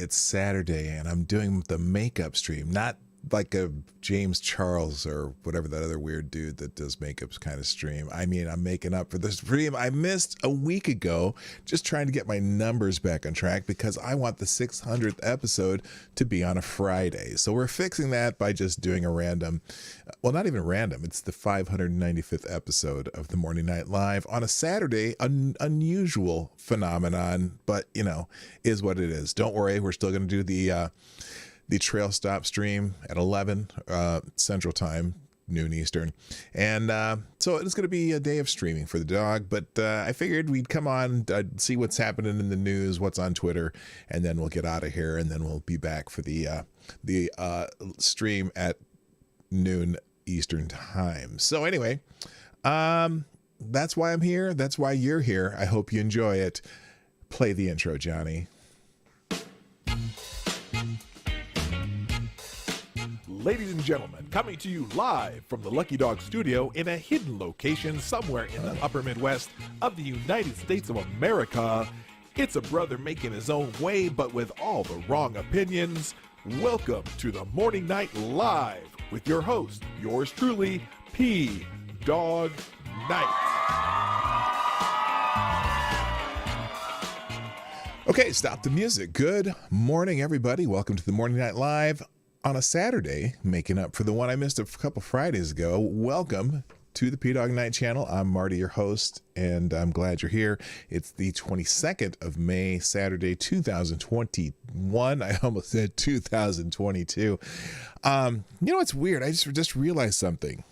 it's Saturday and I'm doing the makeup stream, not like a James Charles or whatever that other weird dude that does makeups kind of stream. I mean, I'm making up for the stream I missed a week ago, just trying to get my numbers back on track because I want the 600th episode to be on a Friday. So we're fixing that by just doing a random, well, not even random. It's the 595th episode of the Morning Night Live on a Saturday, an unusual phenomenon, but you know, is what it is. Don't worry, we're still going to do the trail stop stream at 11 Central Time, noon Eastern. And so it's going to be a day of streaming for the dog. But I figured we'd come on, see what's happening in the news, what's on Twitter, and then we'll get out of here. And then we'll be back for the stream at noon Eastern Time. So anyway, that's why I'm here. That's why you're here. I hope you enjoy it. Play the intro, Johnny. Ladies and gentlemen, coming to you live from the Lucky Dog studio in a hidden location somewhere in the upper Midwest of the United States of America, it's a brother making his own way, but with all the wrong opinions. Welcome to the Morning Night Live with your host, yours truly, PDawg Knight. Okay, stop the music. Good morning, everybody. Welcome to the Morning Night Live on a Saturday, making up for the one I missed a couple Fridays ago. Welcome to the PDawgKnight Channel. I'm Marty, your host, and I'm glad you're here. It's the 22nd of May, Saturday, 2021. I almost said 2022. You know what's weird? I just realized something.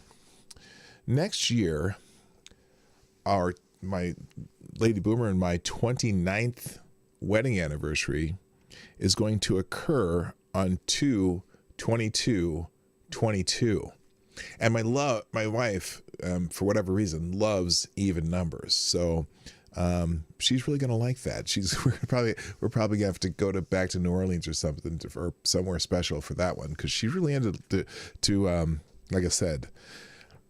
Next year, my Lady Boomer and my 29th wedding anniversary is going to occur on 2/22/22, and my wife, for whatever reason, loves even numbers. So she's really gonna like that. We're probably gonna have to go back to New Orleans or something or somewhere special for that one because she's really into to like I said,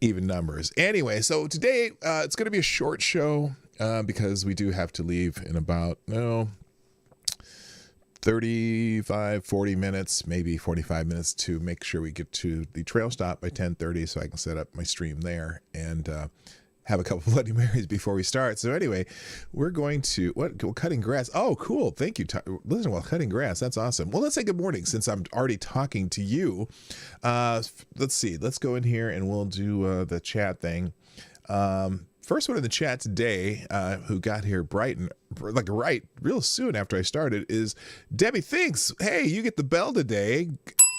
even numbers. Anyway, so today it's gonna be a short show because we do have to leave in about 35, 40 minutes, maybe 45 minutes to make sure we get to the trail stop by 10:30 so I can set up my stream there and have a couple of Bloody Marys before we start. So anyway, we're going to, cutting grass. Oh, cool. Thank you. Listen, while cutting grass, that's awesome. Well, let's say good morning since I'm already talking to you. Let's see. Let's go in here and we'll do the chat thing. First one in the chat today, who got here real soon after I started, is Debbie Thinks. Hey, you get the bell today,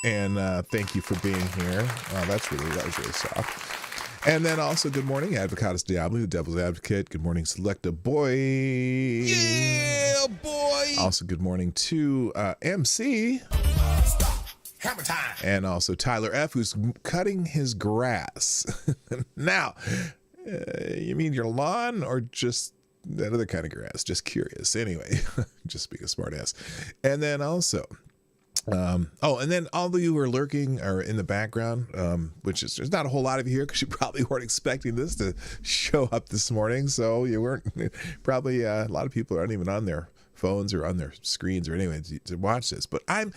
and thank you for being here. Oh, that was really soft. And then also, good morning, Advocatus Diablo, the Devil's Advocate. Good morning, Selecta Boy. Yeah, boy. Also, good morning to MC. Hammer time. And also Tyler F, who's cutting his grass. Now, you mean your lawn or just that other kind of grass? Just curious. Anyway, just being a smart ass. And then also, and then all of you who are lurking or in the background, which is, there's not a whole lot of you here because you probably weren't expecting this to show up this morning. So you weren't, probably a lot of people aren't even on their phones or on their screens or anyway to watch this. But I'm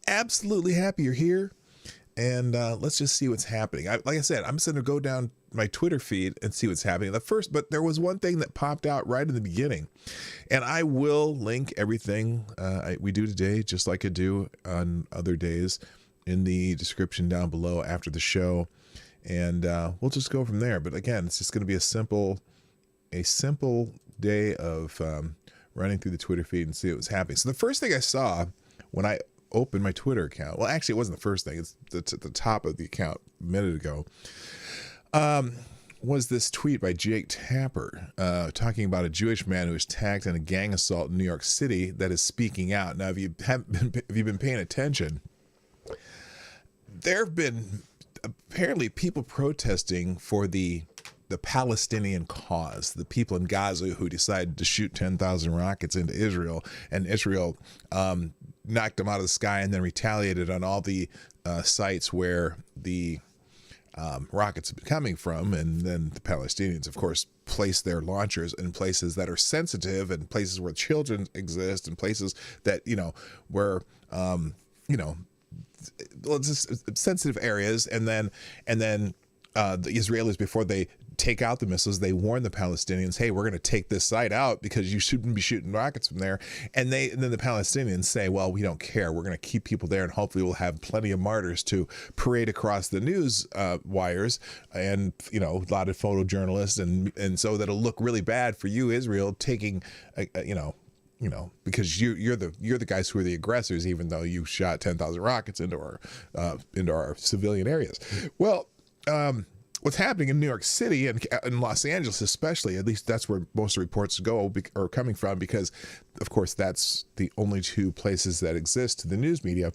absolutely happy you're here. And let's just see what's happening. Like I said, I'm just going to go down my Twitter feed and see what's happening. But there was one thing that popped out right in the beginning. And I will link everything we do today, just like I do on other days, in the description down below after the show. And we'll just go from there. But again, it's just going to be a simple day of running through the Twitter feed and see what was happening. So the first thing I saw when I open my Twitter account, well, actually it wasn't the first thing, it's at the top of the account a minute ago, was this tweet by Jake Tapper talking about a Jewish man who was tagged in a gang assault in New York City that is speaking out. Now, if you've been paying attention, there have been apparently people protesting for the Palestinian cause, the people in Gaza who decided to shoot 10,000 rockets into Israel, and Israel knocked them out of the sky and then retaliated on all the sites where the rockets have been coming from. And then the Palestinians, of course, place their launchers in places that are sensitive and places where children exist and places that, where, just sensitive areas. And then the Israelis, before they take out the missiles, they warn the Palestinians, hey, we're going to take this site out because you shouldn't be shooting rockets from there. And then the Palestinians say, well, we don't care. We're going to keep people there, and hopefully we'll have plenty of martyrs to parade across the news wires, and a lot of photojournalists, and so that'll look really bad for you, Israel, taking because you're the guys who are the aggressors, even though you shot 10,000 rockets into our civilian areas. Well, what's happening in New York City and in Los Angeles, especially, at least that's where most of the reports are coming from, because, of course, that's the only two places that exist to the news media.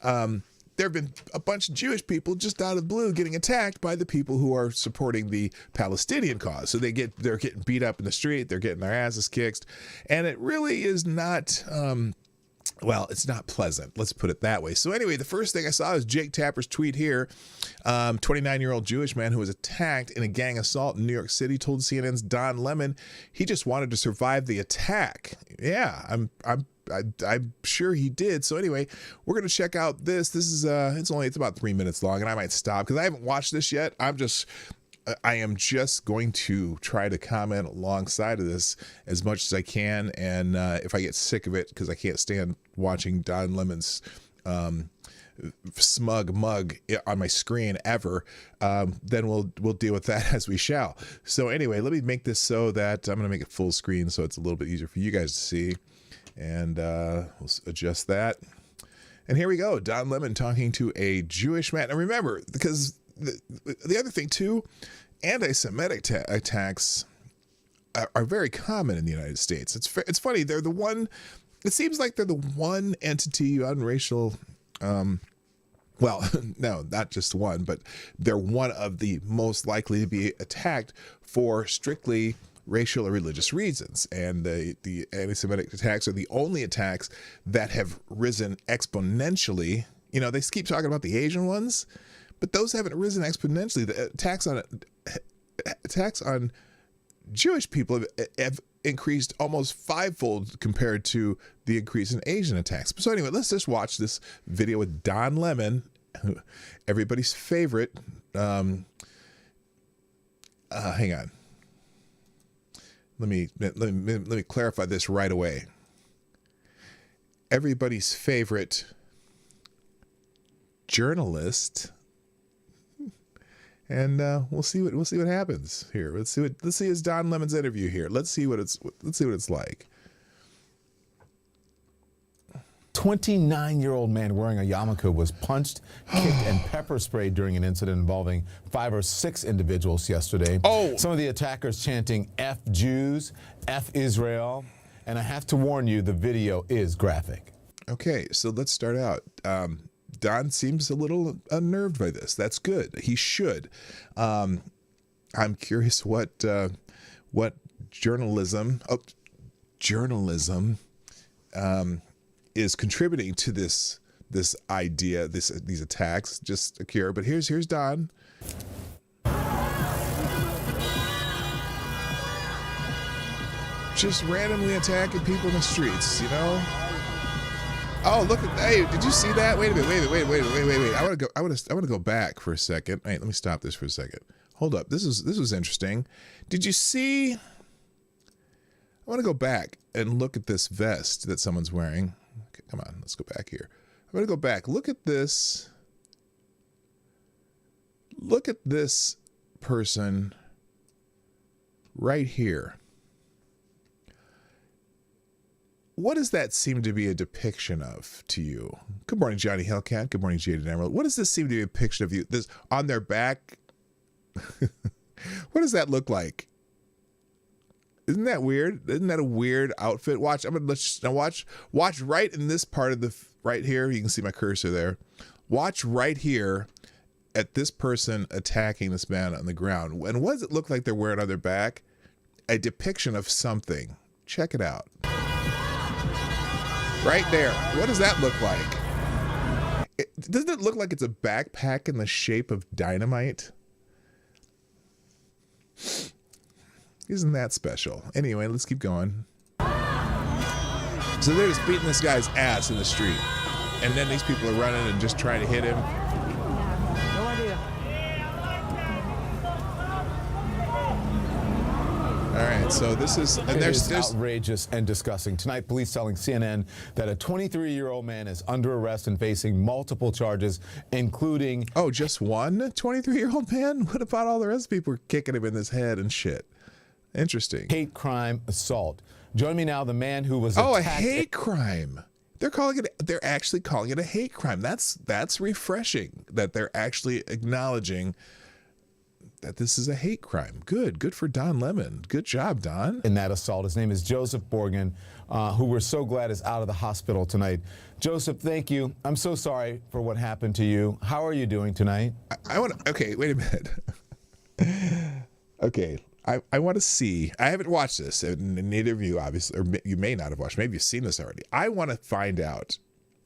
There have been a bunch of Jewish people just out of the blue getting attacked by the people who are supporting the Palestinian cause. So they're getting beat up in the street, they're getting their asses kicked, and it really is not. Well, it's not pleasant. Let's put it that way. So anyway, the first thing I saw was Jake Tapper's tweet here. 29-year-old Jewish man who was attacked in a gang assault in New York City told CNN's Don Lemon he just wanted to survive the attack. Yeah, I'm sure he did. So anyway, we're going to check out this. This is it's about 3 minutes long, and I might stop because I haven't watched this yet. I am just going to try to comment alongside of this as much as I can, and if I get sick of it, because I can't stand watching Don Lemon's smug mug on my screen ever, then we'll deal with that as we shall. So anyway, let me make this so that I'm going to make it full screen so it's a little bit easier for you guys to see, and we'll adjust that. And here we go, Don Lemon talking to a Jewish man. And remember, because the other thing too, anti-Semitic attacks are very common in the United States. It's funny. They're the one. It seems like they're the one entity on racial. Well, no, not just one, but they're one of the most likely to be attacked for strictly racial or religious reasons. And the anti-Semitic attacks are the only attacks that have risen exponentially. They keep talking about the Asian ones, but those haven't risen exponentially. The attacks on Jewish people have increased almost fivefold compared to the increase in Asian attacks. So anyway, let's just watch this video with Don Lemon, everybody's favorite. Hang on. Let me clarify this right away. Everybody's favorite journalist. And we'll see what happens here. Let's see his Don Lemon's interview here. Let's see what it's like. 29-year-old man wearing a yarmulke was punched, kicked, and pepper sprayed during an incident involving 5 or 6 individuals yesterday. Oh. Some of the attackers chanting "F Jews," "F Israel," and I have to warn you, the video is graphic. Okay, so let's start out. Don seems a little unnerved by this. That's good. He should. I'm curious what journalism is contributing to this idea, these attacks. Just a cure. But here's Don. Just randomly attacking people in the streets, Oh, look at, hey, did you see that? Wait a minute, wait. I want to go back for a second. Wait, let me stop this for a second. Hold up. This was interesting. Did you see? I want to go back and look at this vest that someone's wearing. Okay, come on, let's go back here. I'm going to go back. Look at this. Look at this person right here. What does that seem to be a depiction of to you? Good morning, Johnny Hellcat. Good morning, Jaded Emerald. What does this seem to be a picture of you? This on their back. What does that look like? Isn't that weird? Isn't that a weird outfit? Watch. Watch right in this part of right here. You can see my cursor there. Watch right here at this person attacking this man on the ground. And what does it look like they're wearing on their back? A depiction of something. Check it out. Right there. What does that look like? Doesn't it look like it's a backpack in the shape of dynamite? Isn't that special? Anyway, let's keep going. So they're just beating this guy's ass in the street. And then these people are running and just trying to hit him. No idea. All right, so this is, and there's outrageous and disgusting. Tonight, police telling CNN that a 23-year-old man is under arrest and facing multiple charges, including... Oh, just one 23-year-old man? What about all the rest of the people kicking him in his head and shit? Interesting. Hate crime assault. Join me now, the man who was Oh, attacked... a hate crime. They're actually calling it a hate crime. That's refreshing that they're actually acknowledging that this is a hate crime. Good for Don Lemon. Good job, Don. In that assault. His name is Joseph Borgen, who we're so glad is out of the hospital tonight. Joseph, thank you. I'm so sorry for what happened to you. How are you doing tonight? Okay, wait a minute. Okay, I want to see. I haven't watched this, and neither of you, obviously, or you may not have watched. Maybe you've seen this already. I want to find out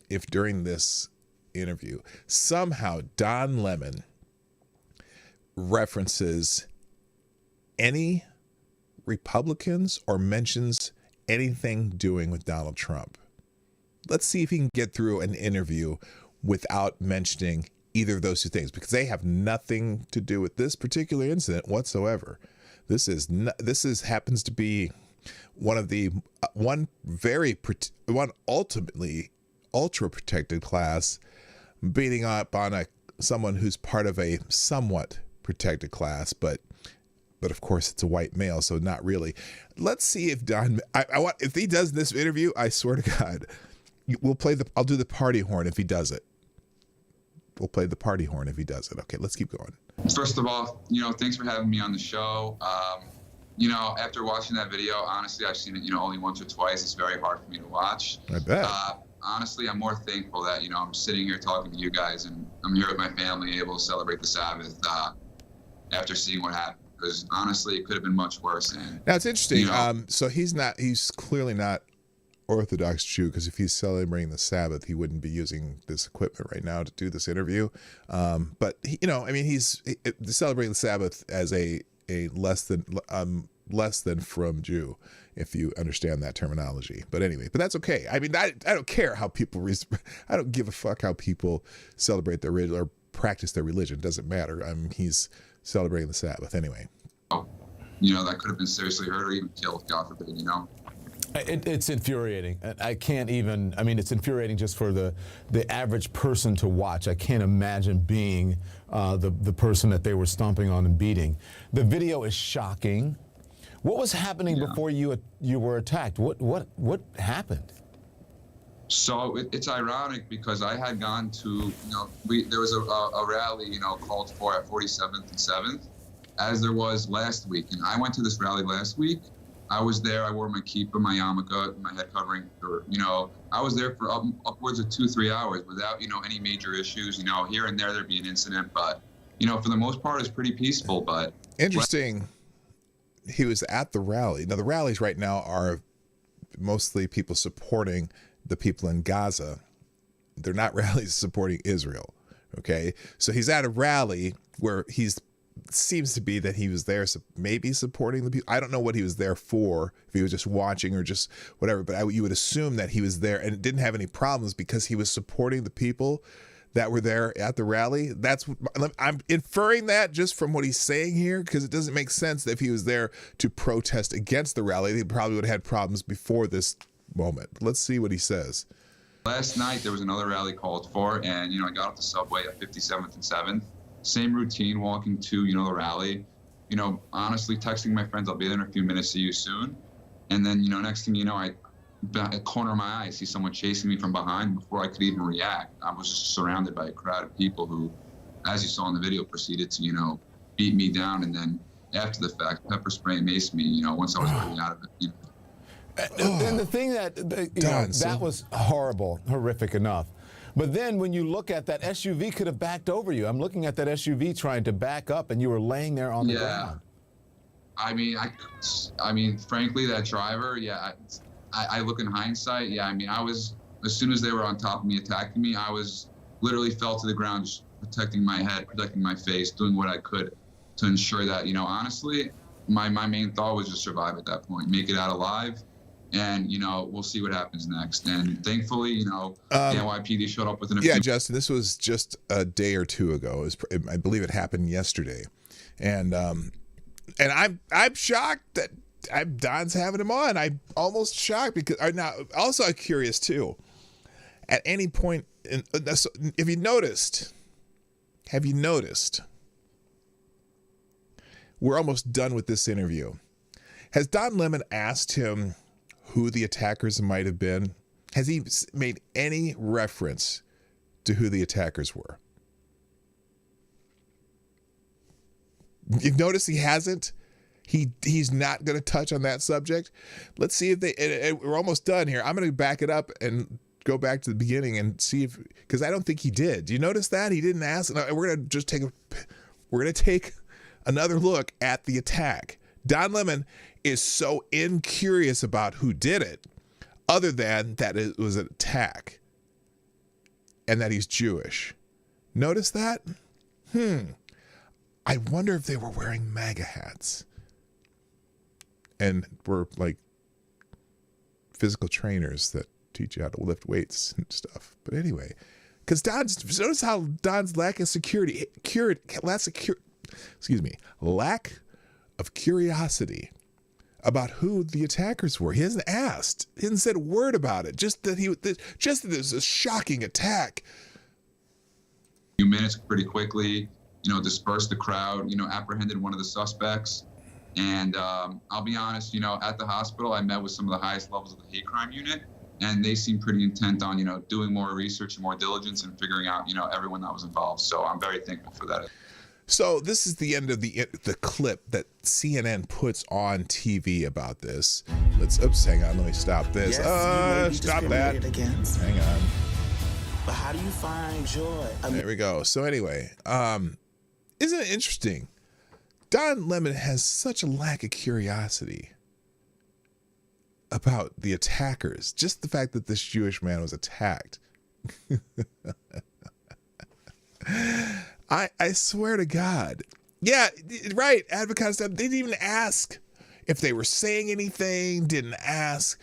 if during this interview, somehow Don Lemon references any Republicans or mentions anything doing with Donald Trump. Let's see if he can get through an interview without mentioning either of those two things, because they have nothing to do with this particular incident whatsoever. This happens to be one of the one ultimately ultra protected class beating up on someone who's part of a somewhat protected class, but of course it's a white male, so not really. Let's see if Don. If he does this interview, I swear to God, I'll do the party horn if he does it. We'll play the party horn if he does it. Okay, let's keep going. First of all, thanks for having me on the show. After watching that video, honestly, I've seen it, only once or twice. It's very hard for me to watch. I bet. Honestly, I'm more thankful that, I'm sitting here talking to you guys and I'm here with my family, able to celebrate the Sabbath after seeing what happened. Because honestly, it could have been much worse. And now it's interesting. So he's clearly not Orthodox Jew, because if he's celebrating the Sabbath, he wouldn't be using this equipment right now to do this interview. But he's celebrating the Sabbath as a less than from Jew, if you understand that terminology. But anyway, that's okay. I don't care how people I don't give a fuck how people celebrate their religion or practice their religion. It doesn't matter. He's celebrating the Sabbath anyway. That could have been seriously hurt or even killed, God forbid. It's infuriating. I can't even, it's infuriating just for the average person to watch. I can't imagine being the person that they were stomping on and beating. The video is shocking. What was happening before you were attacked? What happened? So it's ironic because I had gone to, there was a rally, called for at 47th and 7th, as there was last week. And I went to this rally last week. I was there. I wore my kippah, my yarmulke, my head covering. I was there for upwards of 2-3 hours without, any major issues. Here and there'd be an incident, but, for the most part, it's pretty peaceful. But interesting. He was at the rally. Now, the rallies right now are mostly people supporting the people in Gaza. They're not rallies supporting Israel. Okay, so he's at a rally where seems to be that he was there maybe supporting the people. I don't know what he was there for, if he was just watching or just whatever, but you would assume that he was there and didn't have any problems because he was supporting the people that were there at the rally. I'm inferring that just from what he's saying here, because it doesn't make sense that if he was there to protest against the rally, he probably would have had problems before this moment. Let's see what he says. Last night there was another rally called for, and I got off the subway at 57th and 7th. Same routine, walking to, the rally. Honestly, texting my friends, I'll be there in a few minutes, see you soon. And then, next thing you know, at the corner of my eye, I see someone chasing me from behind. Before I could even react, I was just surrounded by a crowd of people who, as you saw in the video, proceeded to, beat me down. And then after the fact, pepper spray and maced me, once I was already out of it. And the thing that was horrible, horrific enough. But then when you look at that SUV could have backed over you. I'm looking at that SUV trying to back up, and you were laying there on the ground. Frankly, that driver, I look in hindsight, I was, as soon as they were on top of me, attacking me, I was literally fell to the ground, just protecting my head, protecting my face, doing what I could to ensure that, honestly, my main thought was just survive at that point, make it out alive. And, we'll see what happens next. And thankfully, the NYPD showed up within a few. Yeah, Justin, this was just a day or two ago. I believe it happened yesterday. And I'm shocked that Don's having him on. I'm almost shocked because now also I'm curious too. At any point, have you noticed? We're almost done with this interview. Has Don Lemon asked him who the attackers might have been? Has he made any reference to who the attackers were? You've noticed he hasn't? He's not going to touch on that subject. Let's see if we're almost done here. I'm going to back it up and go back to the beginning and see because I don't think he did. Do you notice that he didn't ask? No, we're going to take another look at the attack. Don Lemon is so incurious about who did it, other than that it was an attack and that he's Jewish. Notice that? I wonder if they were wearing MAGA hats and were like physical trainers that teach you how to lift weights and stuff. But anyway, because notice how Don's lack of lack of curiosity about who the attackers were. He hasn't asked. He hasn't said a word about it. Just that there's a shocking attack. Few minutes pretty quickly, dispersed the crowd, apprehended one of the suspects. And I'll be honest, at the hospital, I met with some of the highest levels of the hate crime unit, and they seem pretty intent on, doing more research and more diligence and figuring out, everyone that was involved. So I'm very thankful for that. So this is the end of the clip that CNN puts on TV about this. Hang on, let me stop this. Stop that. Hang on. But how do you find joy? There we go. So anyway, isn't it interesting? Don Lemon has such a lack of curiosity about the attackers. Just the fact that this Jewish man was attacked. I swear to God. Yeah, right. Advocates, they didn't even ask if they were saying anything, didn't ask.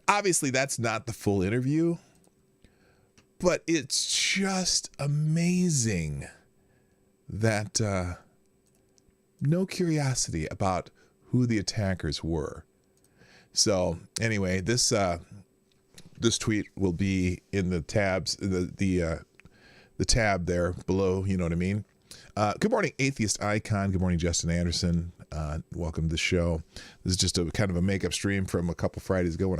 Obviously, that's not the full interview, but it's just amazing that no curiosity about who the attackers were. So anyway, this tweet will be in the tabs, the tab there below, you know what I mean? Good morning, Atheist Icon. Good morning, Justin Anderson. Welcome to the show. This is just a kind of a makeup stream from a couple Fridays ago when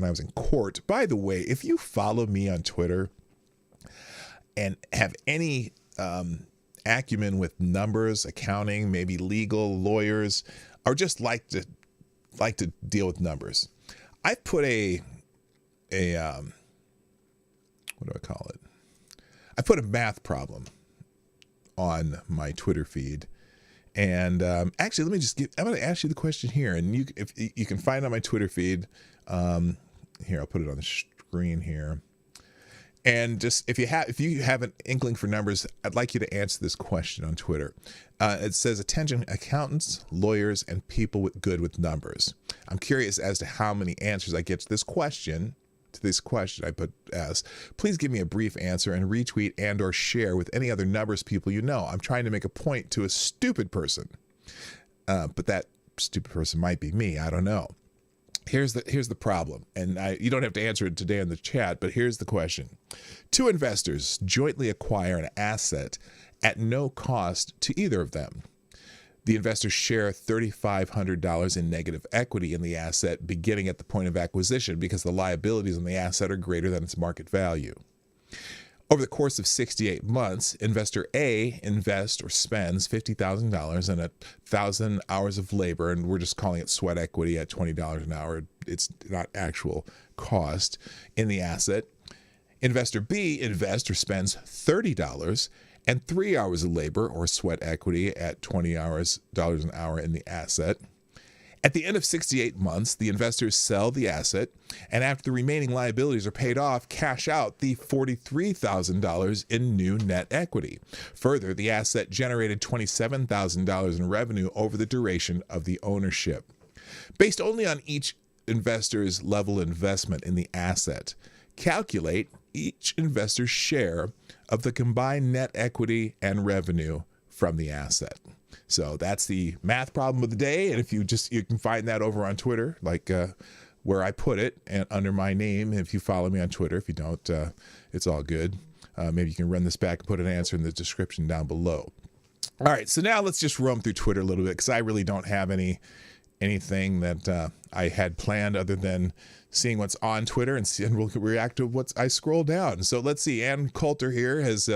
I was in court. By the way, if you follow me on Twitter and have any acumen with numbers, accounting, maybe legal, lawyers, or just like to deal with numbers, I put a what do I call it? I put a math problem on my Twitter feed, and actually, I'm going to ask you the question here, and if you can find it on my Twitter feed. Here, I'll put it on the screen here, and just if you have an inkling for numbers, I'd like you to answer this question on Twitter. It says, "Attention, accountants, lawyers, and people good with numbers." I'm curious as to how many answers I get to this question. I put as, please give me a brief answer and retweet and or share with any other numbers people you know. I'm trying to make a point to a stupid person, but that stupid person might be me. I don't know. Here's the problem, and you don't have to answer it today in the chat, but here's the question. Two investors jointly acquire an asset at no cost to either of them. The investors share $3,500 in negative equity in the asset beginning at the point of acquisition because the liabilities on the asset are greater than its market value. Over the course of 68 months, investor A invests or spends $50,000 and 1,000 hours of labor, and we're just calling it sweat equity at $20 an hour. It's not actual cost in the asset. Investor B invests or spends $30 and 3 hours of labor or sweat equity at $20 an hour in the asset. At the end of 68 months, the investors sell the asset, and after the remaining liabilities are paid off, cash out the $43,000 in new net equity. Further, the asset generated $27,000 in revenue over the duration of the ownership. Based only on each investor's level investment in the asset, calculate each investor's share of the combined net equity and revenue from the asset. So that's the math problem of the day. And if you can find that over on Twitter, like where I put it and under my name. If you follow me on Twitter, if you don't, it's all good. Maybe you can run this back and put an answer in the description down below. All right. So now let's just roam through Twitter a little bit, because I really don't have anything that I had planned other than seeing what's on Twitter and we'll react to what I scroll down. So let's see. Ann Coulter here has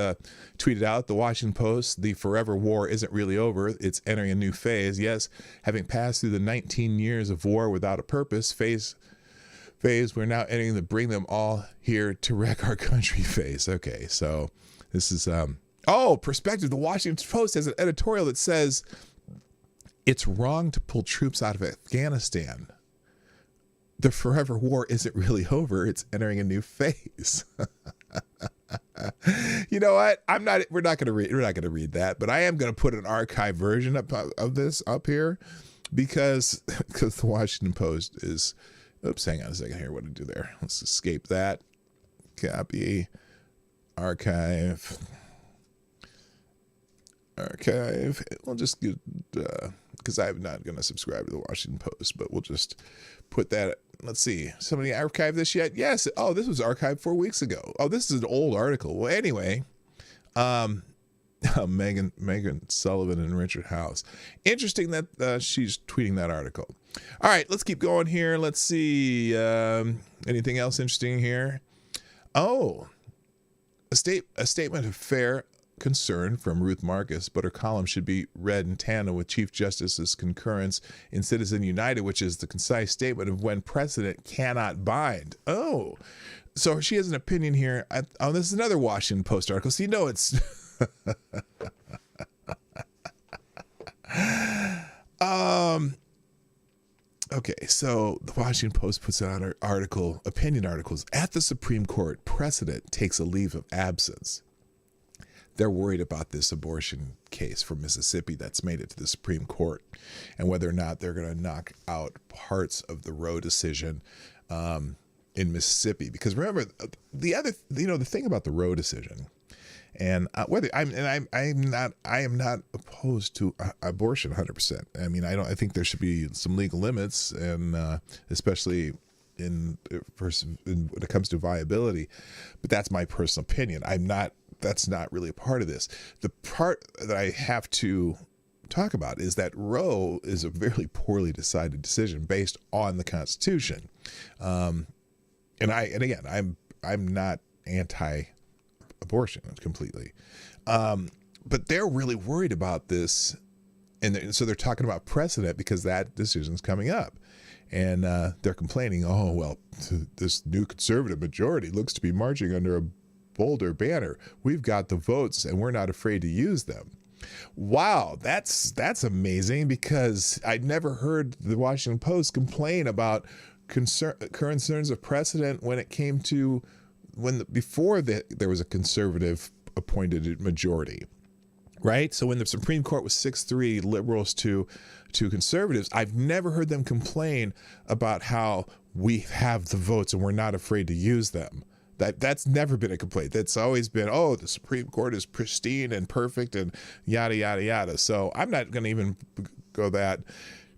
tweeted out, the Washington Post, the forever war isn't really over. It's entering a new phase. Yes, having passed through the 19 years of war without a purpose phase, we're now entering the bring them all here to wreck our country phase. Okay, so this is, perspective. The Washington Post has an editorial that says, it's wrong to pull troops out of Afghanistan. The forever war isn't really over. It's entering a new phase. You know what? We're not going to read that, but I am going to put an archive version of this up here because the Washington Post is, oops, hang on a second here. What did I do there? Let's escape that. Copy, archive. We'll just get, because I'm not going to subscribe to the Washington Post, but we'll just put that. Let's see. Somebody archived this yet? Yes. Oh, this was archived 4 weeks ago. Oh, this is an old article. Well, anyway, Megan Sullivan and Richard House. Interesting that she's tweeting that article. All right, let's keep going here. Let's see. Anything else interesting here? Oh, a statement of fair concern from Ruth Marcus, but her column should be read in tandem with Chief Justice's concurrence in Citizen United, which is the concise statement of when precedent cannot bind. Oh, so she has an opinion here. This is another Washington Post article, so you know it's okay, so the Washington Post puts out an article, opinion articles. At the Supreme Court, precedent takes a leave of absence. They're worried about this abortion case from Mississippi that's made it to the Supreme Court and whether or not they're going to knock out parts of the Roe decision in Mississippi. Because remember, the thing about the Roe decision, and I am not opposed to abortion 100%. I mean, I think there should be some legal limits, and especially when it comes to viability. But that's my personal opinion. That's not really a part of this. The part that I have to talk about is that Roe is a very poorly decided decision based on the Constitution. And again, I'm not anti-abortion completely. But they're really worried about this. And so they're talking about precedent because that decision's coming up. And they're complaining, oh, well, this new conservative majority looks to be marching under a bolder banner. We've got the votes and we're not afraid to use them. Wow, that's amazing, because I'd never heard the Washington Post complain about concerns of precedent when it came to before there was a conservative appointed majority. Right? So when the Supreme Court was 6-3 liberals to conservatives, I've never heard them complain about how we have the votes and we're not afraid to use them. That's never been a complaint. That's always been, oh, the Supreme Court is pristine and perfect and yada, yada, yada. So I'm not going to even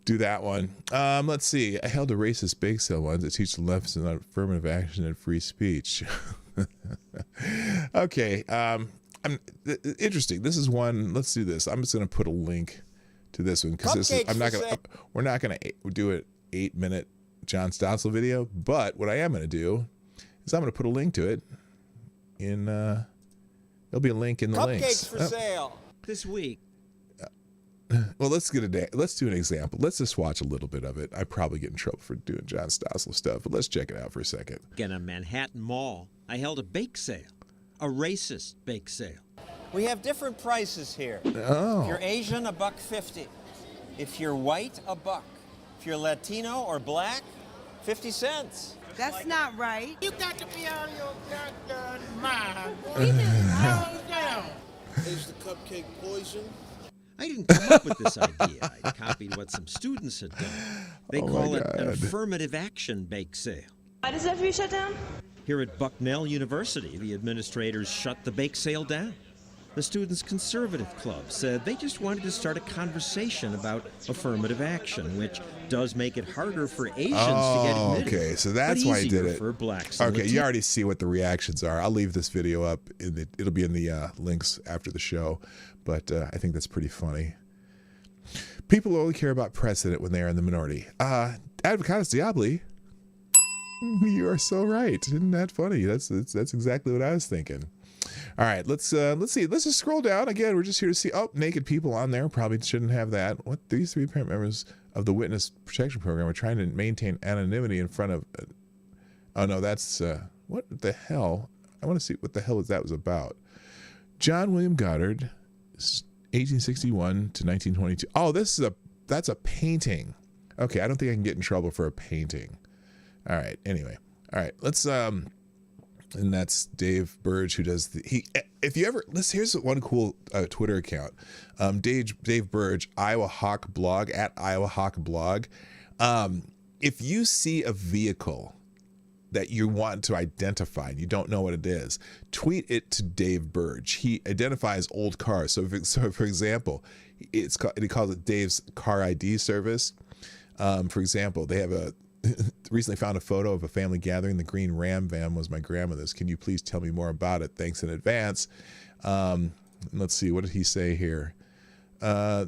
do that one. Let's see. I held a racist bake sale once to teach the left on affirmative action and free speech. Okay. Interesting. This is one. Let's do this. I'm just going to put a link to this one because we're not going to do an 8-minute John Stossel video, but what I am going to do is I'm going to put a link to it in, there'll be a link in the links. Cupcakes for sale this week. Well, let's do an example. Let's just watch a little bit of it. I probably get in trouble for doing John Stossel stuff, but let's check it out for a second. In a Manhattan mall, I held a bake sale, a racist bake sale. We have different prices here. Oh. If you're Asian, $1.50. If you're white, $1. If you're Latino or black, 50 cents. That's not right. You got to be on your goddamn mind. Calm down. Is the cupcake poison? I didn't come up with this idea. I copied what some students had done. They call it an affirmative action bake sale. Why does that have to be shut down? Here at Bucknell University, the administrators shut the bake sale down. The Students' Conservative Club said they just wanted to start a conversation about affirmative action, which does make it harder for Asians to get admitted. Okay, so that's why I did it. For blacks and Okay, Latinos. you already see what the reactions are. I'll leave this video up. It'll be in the links after the show, but I think that's pretty funny. People only care about precedent when they are in the minority. Advocatus Diabli, you are so right. Isn't that funny? That's exactly what I was thinking. All right, let's see. Let's just scroll down again. We're just here to see. Oh, naked people on there. Probably shouldn't have that. What? These 3 apparent members of the Witness Protection Program are trying to maintain anonymity in front of. Oh no, that's what the hell? I want to see what the hell that was about. John William Goddard, 1861 to 1922. Oh, that's a painting. Okay, I don't think I can get in trouble for a painting. All right. Anyway, all right. Let's and that's Dave Burge who does if you ever here's one cool Twitter account. Dave Burge, Iowa Hawk blog at Iowa Hawk blog. If you see a vehicle that you want to identify and you don't know what it is, tweet it to Dave Burge. He identifies old cars. So for example, he calls it Dave's Car ID service. For example, they have recently found a photo of a family gathering. The green Ram van was my grandmother's. Can you please tell me more about it? Thanks in advance. Let's see. What did he say here?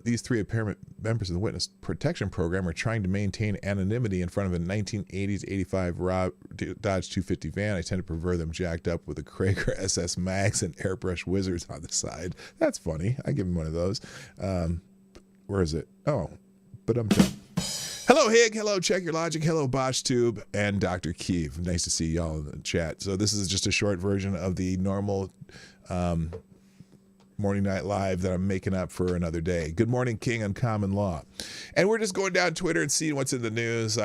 These 3 apparent members of the Witness Protection Program are trying to maintain anonymity in front of a 1980 to 85 Dodge 250 van. I tend to prefer them jacked up with a Krager SS Max and airbrush wizards on the side. That's funny. I give him one of those. Where is it? Oh, but I'm done. Hello, Hig. Hello, Check Your Logic. Hello, BoschTube and Dr. Keeve. Nice to see y'all in the chat. So this is just a short version of the normal Morning Night Live that I'm making up for another day. Good morning, King on Common Law. And we're just going down Twitter and seeing what's in the news.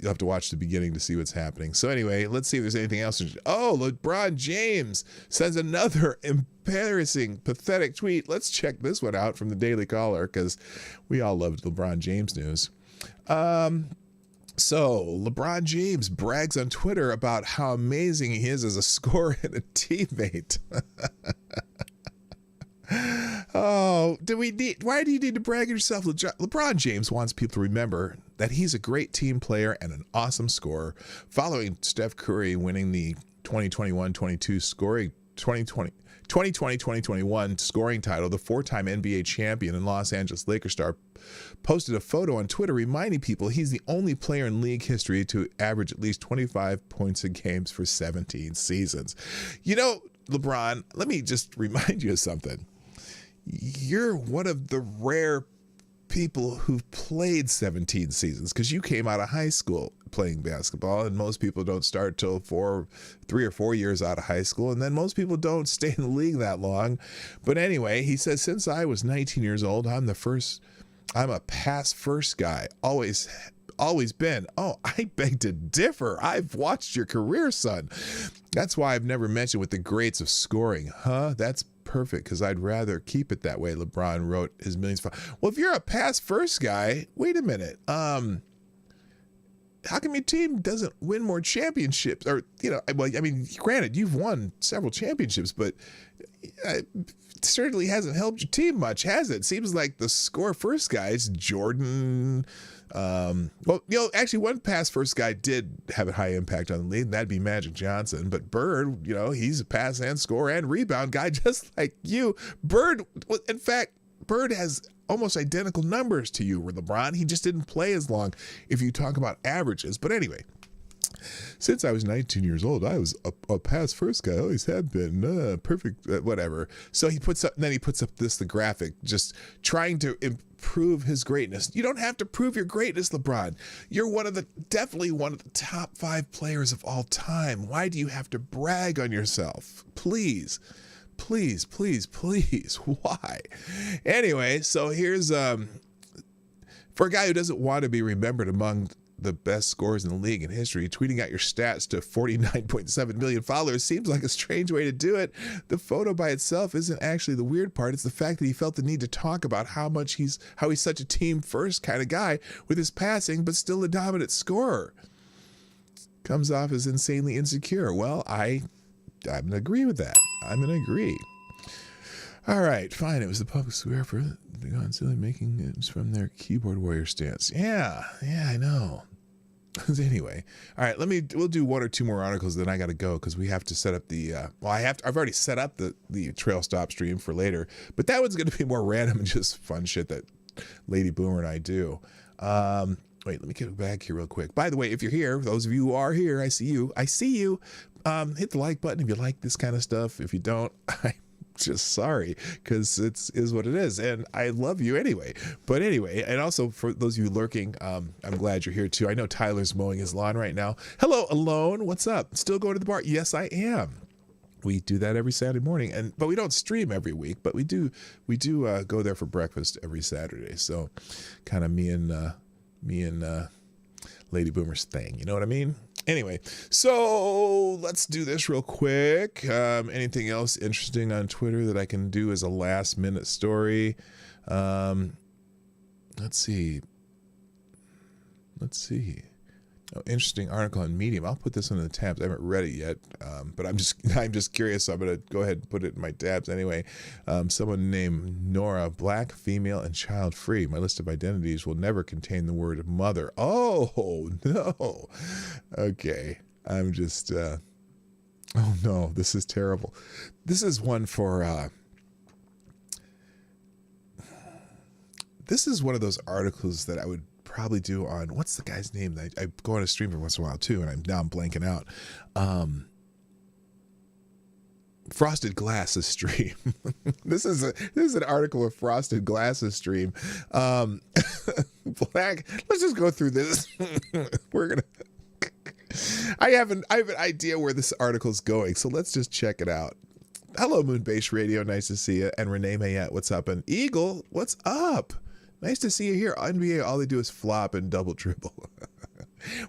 You'll have to watch the beginning to see what's happening. So anyway, let's see if there's anything else. Oh, LeBron James sends another embarrassing, pathetic tweet. Let's check this one out from the Daily Caller because we all loved LeBron James news. So LeBron James brags on Twitter about how amazing he is as a scorer and a teammate. Oh, why do you need to brag on yourself? LeBron James wants people to remember that he's a great team player and an awesome scorer. Following Steph Curry winning the 2020-2021 scoring title, the 4-time NBA champion and Los Angeles Lakers star posted a photo on Twitter reminding people he's the only player in league history to average at least 25 points a game for 17 seasons. You know, LeBron, let me just remind you of something. You're one of the rare people who've played 17 seasons because you came out of high school playing basketball, and most people don't start till 3 or 4 years out of high school, and then most people don't stay in the league that long. But anyway, he says, since I was 19 years old, I'm a pass first guy, always been. Oh, I beg to differ. I've watched your career, son. That's why I've never mentioned with the greats of scoring. Huh? That's perfect because I'd rather keep it that way, LeBron wrote his millions. Well, if you're a pass first guy, wait a minute. How come your team doesn't win more championships? Or, well, I mean, granted, you've won several championships, but it certainly hasn't helped your team much, has it? Seems like the score first guys, Jordan. Actually, one pass first guy did have a high impact on the league, and that'd be Magic Johnson. But Bird, he's a pass and score and rebound guy just like you. Bird, in fact, Bird has almost identical numbers to you, LeBron. He just didn't play as long if you talk about averages. But anyway, since I was 19 years old, I was a pass first guy. I always have been. Perfect, whatever. So he puts up the graphic, just trying to improve his greatness. You don't have to prove your greatness, LeBron. You're definitely one of the top 5 players of all time. Why do you have to brag on yourself? Please. Why? Anyway, so here's from For a guy who doesn't want to be remembered among the best scorers in the league in history, tweeting out your stats to 49.7 million followers seems like a strange way to do it. The photo by itself isn't actually the weird part. It's the fact that he felt the need to talk about how he's such a team first kind of guy with his passing, but still a dominant scorer. Comes off as insanely insecure. Well, I'm going to agree with that. I'm going to agree. All right, fine. It was the public square for the gone silly making it from their keyboard warrior stance. Yeah, I know. Anyway, all right. We'll do one or two more articles. Then I got to go because we have to set up the. I've already set up the trail stop stream for later, but that one's going to be more random and just fun shit that Lady Boomer and I do. Wait, let me get back here real quick. By the way, if you're here, those of you who are here, I see you. Hit the like button if you like this kind of stuff. If you don't, I'm just sorry, because it is what it is, and I love you anyway. But anyway, and also for those of you lurking, I'm glad you're here too. I know Tyler's mowing his lawn right now. Hello, Alone. What's up? Still going to the bar? Yes, I am. We do that every Saturday morning, but we don't stream every week. But we do go there for breakfast every Saturday. So, kind of me and Lady Boomer's thing. You know what I mean? Anyway, so let's do this real quick. Anything else interesting on Twitter that I can do as a last minute story? Let's see. Oh, interesting article on Medium. I'll put this in the tabs. I haven't read it yet, but I'm just curious. So I'm gonna go ahead and put it in my tabs anyway. Someone named Nora, black, female, and child free. My list of identities will never contain the word mother. Oh no. Okay, I'm just. Oh no, this is terrible. This is one for. This is one of those articles that I would probably do on, what's the guy's name? I go on a stream every once in a while too, and I'm blanking out. Frosted Glasses stream. This is an article of Frosted Glasses stream. Black. Let's just go through this. I have an idea where this article's going, so let's just check it out. Hello, Moonbase Radio. Nice to see you. And Renee Mayette, what's up? And Eagle, what's up? Nice to see you here. NBA, all they do is flop and double dribble. Well,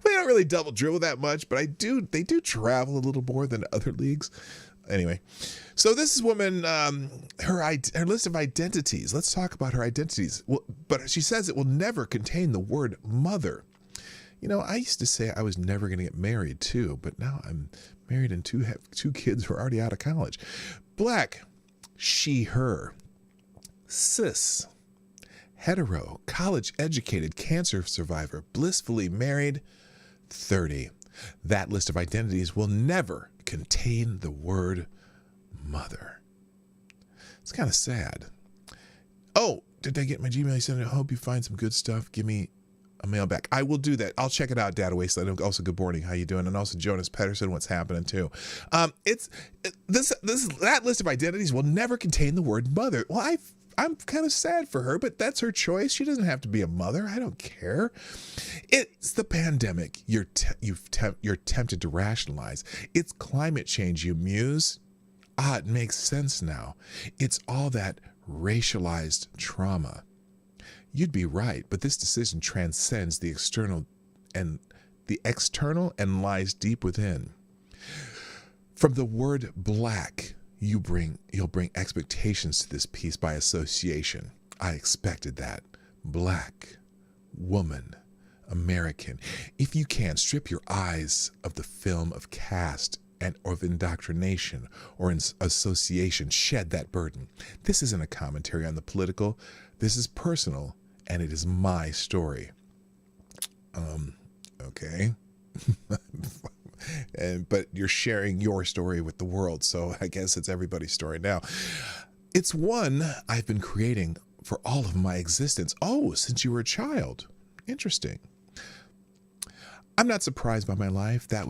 they don't really double dribble that much, but they do travel a little more than other leagues. Anyway, so this woman, her list of identities. Let's talk about her identities. Well, but she says it will never contain the word mother. You know, I used to say I was never going to get married too, but now I'm married and have two kids who are already out of college. Black, she, her. Cis, hetero, college-educated, cancer survivor, blissfully married, 30. That list of identities will never contain the word mother. It's kind of sad. Oh, did I get my Gmail? I said, I hope you find some good stuff. Give me a mail back. I will do that. I'll check it out, Data Wasteland. Also, good morning. How you doing? And also, Jonas Pedersen, what's happening too? That list of identities will never contain the word mother. Well, I'm kind of sad for her, but that's her choice. She doesn't have to be a mother. I don't care. It's the pandemic. You're tempted to rationalize. It's climate change. You muse. It makes sense now. It's all that racialized trauma. You'd be right, but this decision transcends the external and lies deep within. From the word black, you'll bring expectations to this piece by association. I expected that. Black, woman, American. If you can, strip your eyes of the film of caste and of indoctrination or association. Shed that burden. This isn't a commentary on the political. This is personal, and it is my story. Okay. But you're sharing your story with the world, so I guess it's everybody's story now. It's one I've been creating for all of my existence. Oh, since you were a child. Interesting. I'm not surprised by my life. That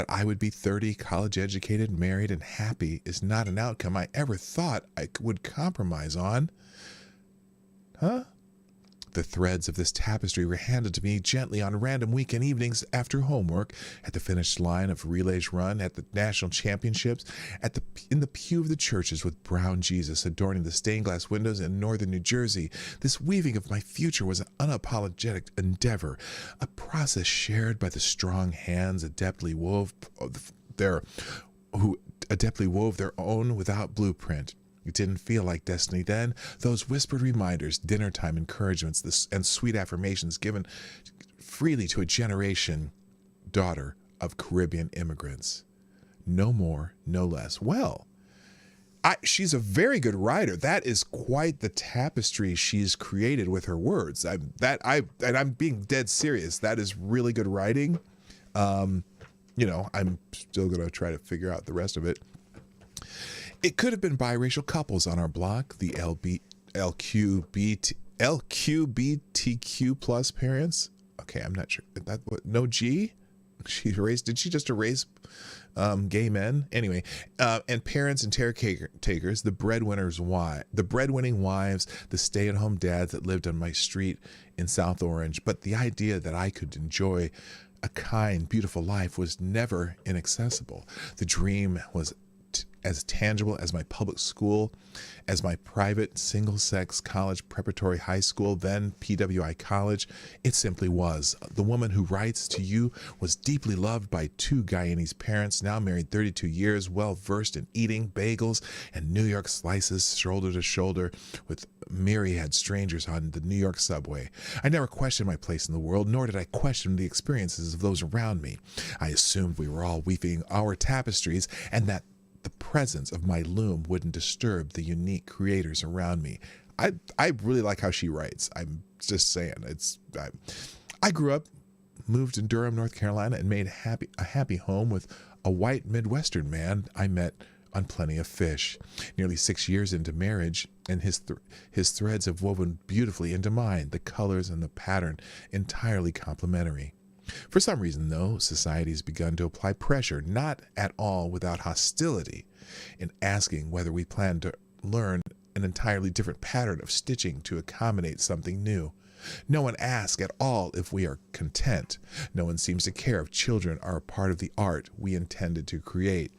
I would be 30, college educated, married, and happy is not an outcome I ever thought I would compromise on. Huh? The threads of this tapestry were handed to me gently on random weekend evenings after homework, at the finish line of relays run, at the national championships, in the pew of the churches with brown Jesus adorning the stained glass windows in northern New Jersey. This weaving of my future was an unapologetic endeavor, a process shared by the strong hands adeptly wove their own without blueprint. It didn't feel like destiny then. Those whispered reminders, dinnertime encouragements, and sweet affirmations given freely to a generation daughter of Caribbean immigrants. No more, no less. Well, she's a very good writer. That is quite the tapestry she's created with her words. I'm being dead serious. That is really good writing. I'm still going to try to figure out the rest of it. It could have been biracial couples on our block, the LQBTQ plus parents. Okay, I'm not sure. No G? Did she just erase gay men? Anyway, and parents and caretakers, the breadwinning wives, the stay-at-home dads that lived on my street in South Orange. But the idea that I could enjoy a kind, beautiful life was never inaccessible. The dream was as tangible as my public school, as my private single-sex college preparatory high school, then PWI college. It simply was. The woman who writes to you was deeply loved by two Guyanese parents, now married 32 years, well-versed in eating bagels and New York slices shoulder to shoulder with myriad strangers on the New York subway. I never questioned my place in the world, nor did I question the experiences of those around me. I assumed we were all weaving our tapestries and that the presence of my loom wouldn't disturb the unique creators around me. I really like how she writes. I'm just saying. I grew up, moved in Durham, North Carolina, and made a happy home with a white Midwestern man I met on Plenty of Fish. Nearly 6 years into marriage, and his threads have woven beautifully into mine, the colors and the pattern entirely complementary. For some reason, though, society has begun to apply pressure, not at all without hostility, in asking whether we plan to learn an entirely different pattern of stitching to accommodate something new. No one asks at all if we are content. No one seems to care if children are a part of the art we intended to create.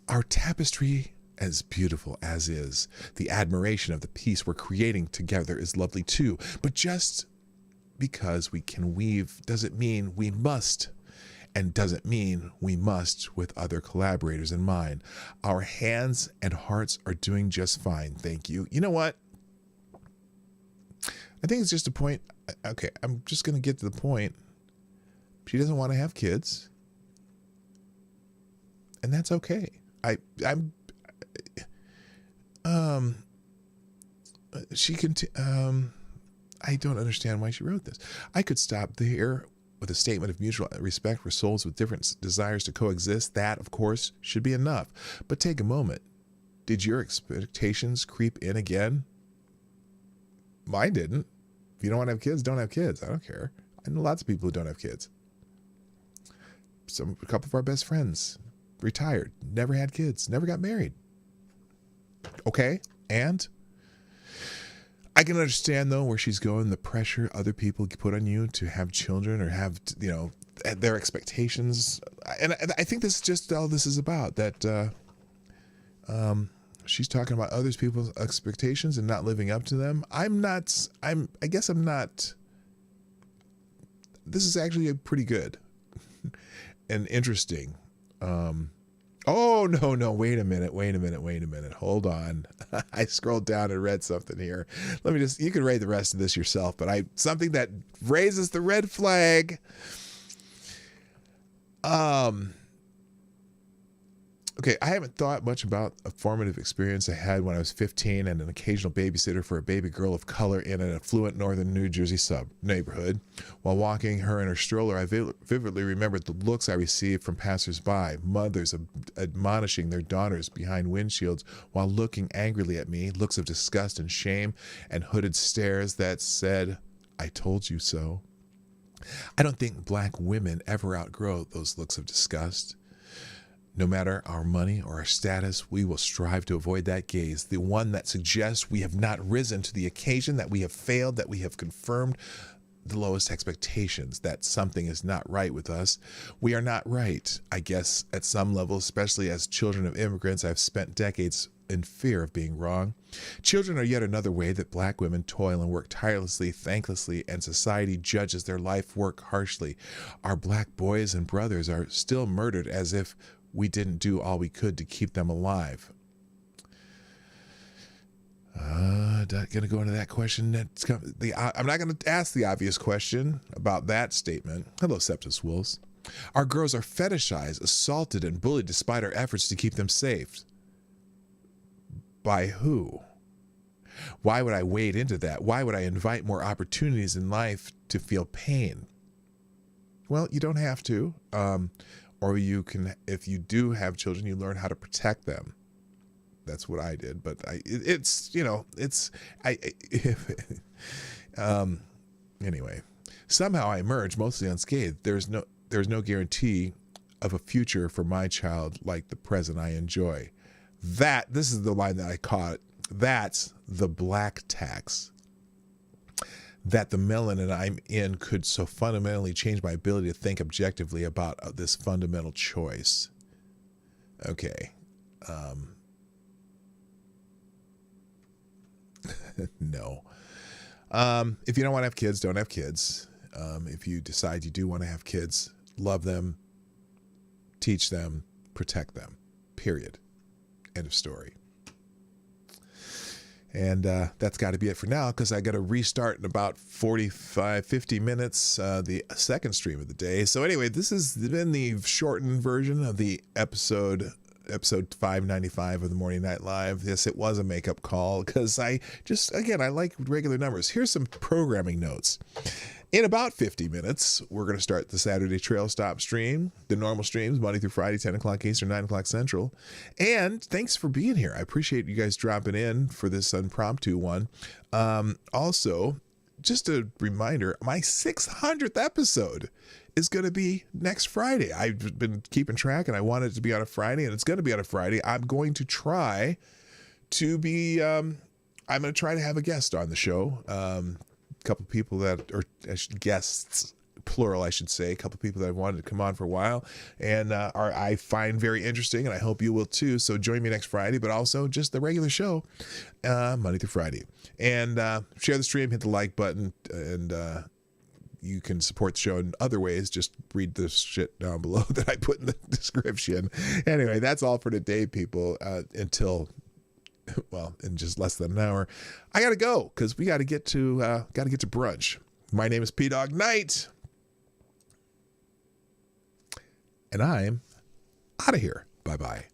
Our tapestry, as beautiful as is, the admiration of the piece we're creating together is lovely too, but just because we can weave doesn't mean we must, and doesn't mean we must with other collaborators in mind. Our hands and hearts are doing just fine, thank you. You know what? I think it's just a point. Okay, I'm just going to get to the point. She doesn't want to have kids, and that's okay. I don't understand why she wrote this. I could stop there with a statement of mutual respect for souls with different desires to coexist. That, of course, should be enough. But take a moment. Did your expectations creep in again? Mine didn't. If you don't want to have kids, don't have kids. I don't care. I know lots of people who don't have kids. A couple of our best friends, retired, never had kids, never got married. Okay, and I can understand, though, where she's going, the pressure other people put on you to have children or have, their expectations. And I think this is just all this is about, that she's talking about other people's expectations and not living up to them. I guess I'm not. This is actually pretty good and interesting. Oh, no, wait a minute. Hold on. I scrolled down and read something here. You can read the rest of this yourself, but something that raises the red flag. Okay, I haven't thought much about a formative experience I had when I was 15 and an occasional babysitter for a baby girl of color in an affluent northern New Jersey neighborhood. While walking her in her stroller, I vividly remembered the looks I received from passersby, mothers admonishing their daughters behind windshields while looking angrily at me, looks of disgust and shame, and hooded stares that said, "I told you so." I don't think black women ever outgrow those looks of disgust. No matter our money or our status, we will strive to avoid that gaze, the one that suggests we have not risen to the occasion, that we have failed, that we have confirmed the lowest expectations, that something is not right with us. We are not right. I guess at some level, especially as children of immigrants, I've spent decades in fear of being wrong. Children are yet another way that black women toil and work tirelessly, thanklessly, and society judges their life work harshly. Our black boys and brothers are still murdered as if we didn't do all we could to keep them alive. Not going to go into that question. I'm not going to ask the obvious question about that statement. Hello, Septus Wolves. Our girls are fetishized, assaulted, and bullied despite our efforts to keep them safe. By who? Why would I wade into that? Why would I invite more opportunities in life to feel pain? Well, you don't have to. Or you can, if you do have children, you learn how to protect them. That's what I did, but anyway, somehow I emerged mostly unscathed. There's no guarantee of a future for my child like the present I enjoy. This is the line that I caught. That's the black tax. That the melanin I'm in could so fundamentally change my ability to think objectively about this fundamental choice. Okay. No. If you don't want to have kids, don't have kids. If you decide you do want to have kids, love them, teach them, protect them. Period. End of story. And that's got to be it for now, because I got to restart in about 50 minutes, the second stream of the day. So anyway, this has been the shortened version of the episode 595 of the Morning Night Live. Yes, it was a makeup call because I like regular numbers. Here's some programming notes. In about 50 minutes, we're going to start the Saturday Trail Stop stream, the normal streams, Monday through Friday, 10 o'clock Eastern, 9 o'clock Central. And thanks for being here. I appreciate you guys dropping in for this impromptu one. Also, just a reminder, my 600th episode is going to be next Friday. I've been keeping track and I want it to be on a Friday, and it's going to be on a Friday. I'm going to try to be, I'm going to try to have a guest on the show. A couple people that, or guests, plural, I should say, a couple people that I've wanted to come on for a while and I find very interesting, and I hope you will too. So join me next Friday, but also just the regular show, Monday through Friday. And share the stream, hit the like button, and you can support the show in other ways. Just read the shit down below that I put in the description. Anyway, that's all for today, people. Until, well, in just less than an hour, I gotta go because we gotta get to brunch. My name is Dawg Knight, and I'm out of here. Bye bye.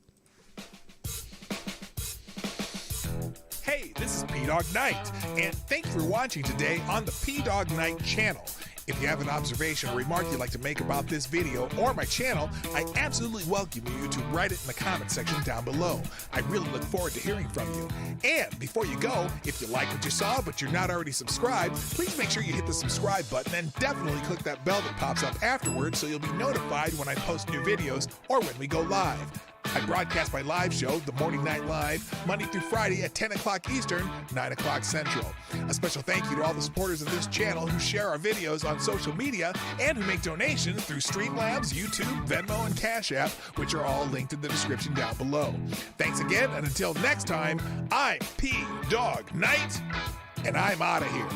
Hey, this is Dawg Knight, and thanks for watching today on the Dawg Knight Channel. If you have an observation or remark you'd like to make about this video or my channel, I absolutely welcome you to write it in the comment section down below. I really look forward to hearing from you. And before you go, if you like what you saw but you're not already subscribed, please make sure you hit the subscribe button and definitely click that bell that pops up afterwards so you'll be notified when I post new videos or when we go live. I broadcast my live show, The Morning Night Live, Monday through Friday at 10 o'clock Eastern, 9 o'clock Central. A special thank you to all the supporters of this channel who share our videos on social media and who make donations through Streamlabs, YouTube, Venmo, and Cashapp, which are all linked in the description down below. Thanks again, and until next time, I'm Dawg Knight, and I'm out of here.